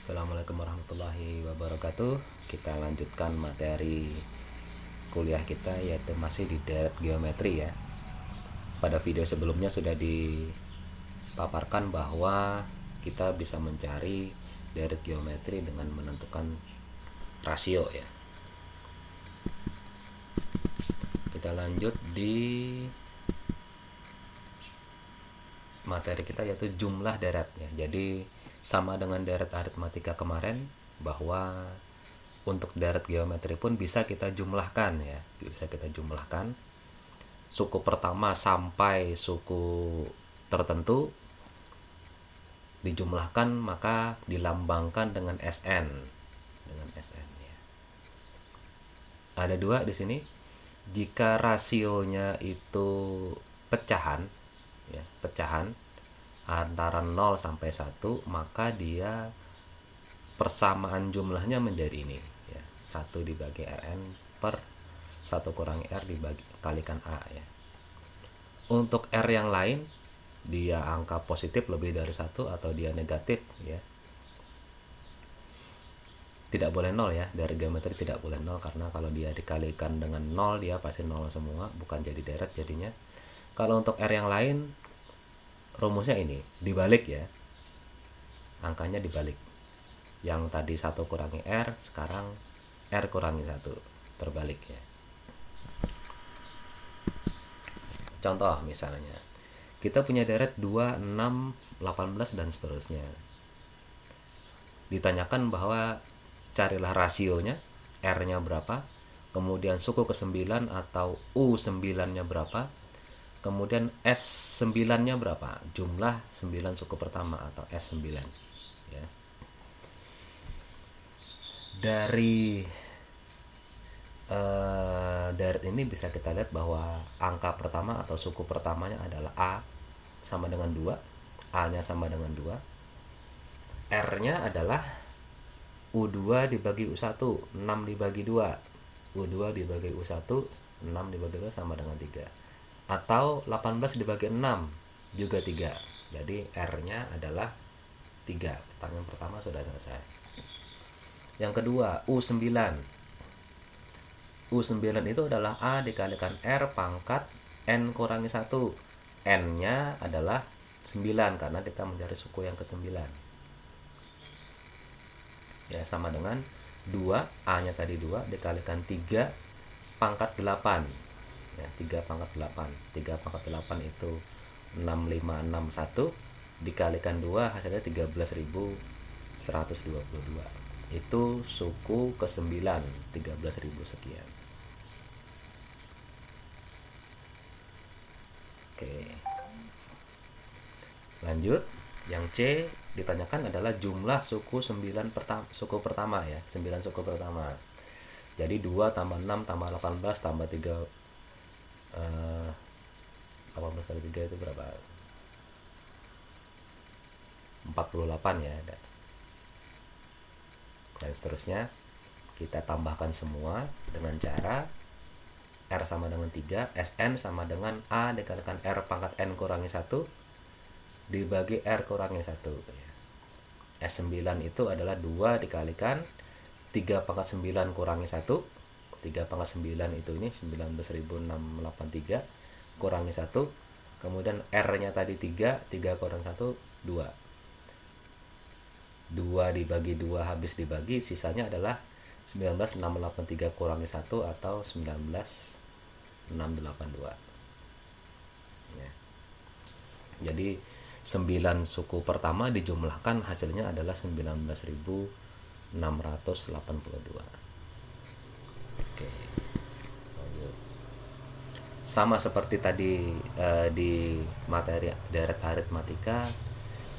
Assalamualaikum warahmatullahi wabarakatuh. Kita lanjutkan materi kuliah kita, yaitu masih di deret geometri ya. Pada video sebelumnya sudah dipaparkan bahwa kita bisa mencari deret geometri dengan menentukan rasio ya. Kita lanjut di materi kita, yaitu jumlah deret ya. Jadi sama dengan deret aritmatika kemarin, bahwa untuk deret geometri pun bisa kita jumlahkan ya, bisa kita jumlahkan suku pertama sampai suku tertentu dijumlahkan, maka dilambangkan dengan SN, ya. Ada dua di sini. Jika rasionya itu pecahan ya, pecahan antara 0 sampai 1, maka dia persamaan jumlahnya menjadi ini ya, 1 dibagi Rn per 1 kurangi R dikalikan A ya. Untuk R yang lain, dia angka positif lebih dari 1 atau dia negatif ya, tidak boleh 0 ya. Dari geometri tidak boleh 0, karena kalau dia dikalikan dengan 0 dia pasti 0 semua, bukan jadi deret jadinya. Kalau untuk R yang lain, rumusnya ini dibalik ya, angkanya dibalik. Yang tadi 1 kurangi R, sekarang R kurangi 1, terbalik ya. Contoh misalnya, kita punya deret 2, 6, 18 dan seterusnya. Ditanyakan bahwa carilah rasionya, R-nya berapa, kemudian suku ke-9 atau U9-nya berapa, kemudian S9-nya berapa, jumlah 9 suku pertama atau S9 ya. Dari deret ini bisa kita lihat bahwa angka pertama atau suku pertamanya adalah A sama dengan 2, A-nya sama dengan 2, R-nya adalah U2 dibagi U1, 6 dibagi 2, U2 dibagi U1, 6 dibagi 2 sama dengan 3, atau 18 dibagi 6 juga 3. Jadi R-nya adalah 3. Pertanyaan pertama sudah selesai. Yang kedua, U9. U9 itu adalah A dikalikan R pangkat N kurangi 1. N-nya adalah 9 karena kita mencari suku yang ke-9. Ya, sama dengan 2, A-nya tadi 2 dikalikan 3 pangkat 8. Ya, 3 pangkat 8. 3 pangkat 8 itu 6561 dikalikan 2 hasilnya 13.122. Itu suku ke-9, 13.000 sekian. Oke. Lanjut, yang C ditanyakan adalah jumlah suku 9 suku pertama ya, 9 suku pertama. Jadi 2 tambah 6 tambah 18 tambah 3 18 kali 3 itu berapa? 48 ya. Dan seterusnya kita tambahkan semua dengan cara R sama dengan 3, Sn sama dengan A dikalikan R pangkat N kurangi 1 dibagi R kurangi 1. S9 itu adalah 2 dikalikan 3 pangkat 9 kurangi 1. 3 pangkat 9 itu ini 19.683 kurangi 1. Kemudian R-nya tadi 3, 3 kurangi 1, 2. 2 dibagi 2 habis dibagi, sisanya adalah 19.683 kurangi 1 atau 19.682 ya. Jadi 9 suku pertama dijumlahkan hasilnya adalah 19.682. Oke. Lanjut. Sama seperti tadi di materi deret aritmatika,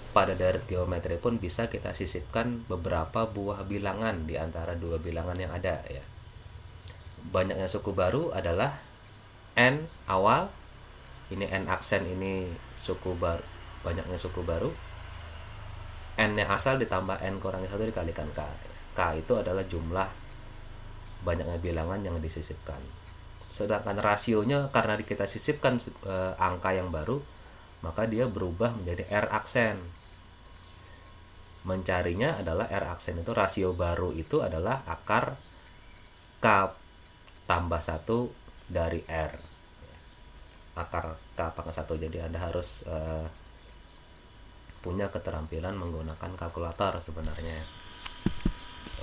pada deret geometri pun bisa kita sisipkan beberapa buah bilangan di antara dua bilangan yang ada ya. Banyaknya suku baru adalah N awal, ini N aksen, ini suku baru, banyaknya suku baru. N-nya asal ditambah N kurangi 1 dikalikan K. K itu adalah jumlah banyaknya bilangan yang disisipkan. Sedangkan rasionya karena kita sisipkan angka yang baru, maka dia berubah menjadi R aksen. Mencarinya adalah R aksen itu rasio baru itu adalah akar K tambah 1 dari R. Akar K pangkat 1. Jadi Anda harus punya keterampilan menggunakan kalkulator sebenarnya.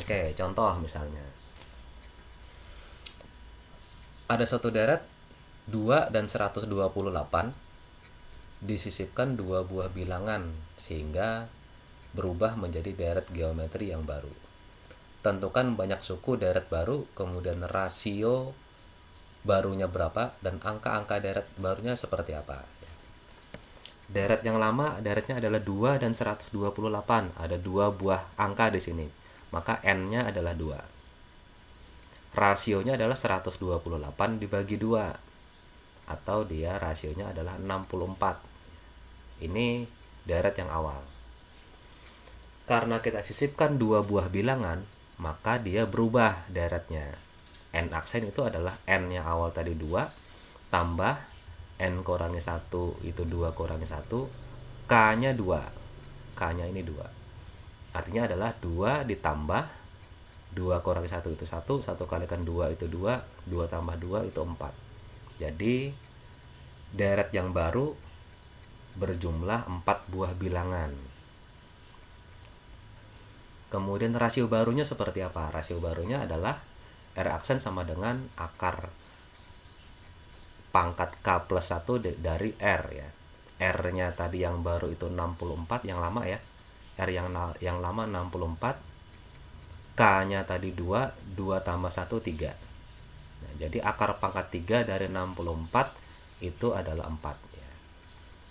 Oke, contoh misalnya. Ada satu deret 2 dan 128 disisipkan dua buah bilangan sehingga berubah menjadi deret geometri yang baru. Tentukan banyak suku deret baru, kemudian rasio barunya berapa, dan angka-angka deret barunya seperti apa. Deret yang lama, deretnya adalah 2 dan 128. Ada dua buah angka di sini. Maka N-nya adalah 2. Rasionya adalah 128 dibagi 2. Atau dia rasionya adalah 64. Ini deret yang awal. Karena kita sisipkan dua buah bilangan, maka dia berubah deretnya. N aksen itu adalah N-nya awal tadi 2 tambah N kurangi 1 itu 2 kurangi 1, K-nya 2. K-nya ini 2. Artinya adalah 2 ditambah 2 kurangi 1 itu 1, 1 kalikan 2 itu 2, 2 tambah 2 itu 4. Jadi deret yang baru berjumlah 4 buah bilangan. Kemudian rasio barunya seperti apa? Rasio barunya adalah R aksen sama dengan akar pangkat K plus 1 dari R ya. R-nya tadi yang baru itu 64, yang lama ya. R yang lama 64. K-nya tadi 2, 2 tambah 1 3. Nah, jadi akar pangkat 3 dari 64 itu adalah 4 ya.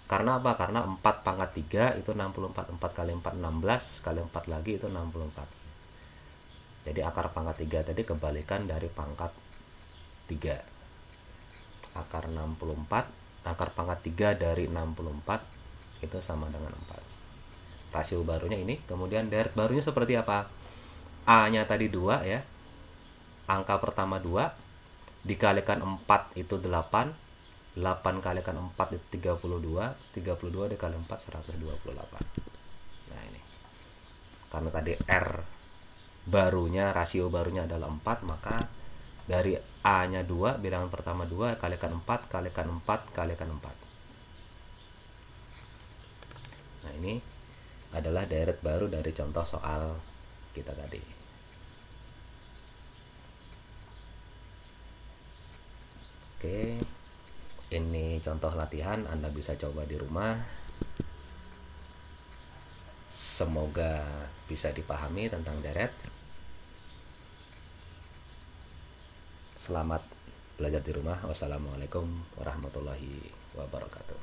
Karena apa? Karena 4 pangkat 3 itu 64. 4 kali 4 16, kali 4 lagi itu 64. Jadi akar pangkat 3 tadi kebalikan dari pangkat 3. Akar 64, akar pangkat 3 dari 64 itu sama dengan 4. Rasio barunya ini. Kemudian deret barunya seperti apa? A-nya tadi 2 ya. Angka pertama 2 dikalikan 4 itu 8. 8 kalikan 4 itu 32. 32 dikali 4 128. Nah ini. Karena tadi R barunya, rasio barunya adalah 4, maka dari A-nya 2, bilangan pertama 2, kalikan 4, kalikan 4, kalikan 4. Nah ini adalah deret baru dari contoh soal kita tadi. Oke, ini contoh latihan, Anda bisa coba di rumah. Semoga bisa dipahami tentang deret. Selamat belajar di rumah. Wassalamualaikum warahmatullahi wabarakatuh.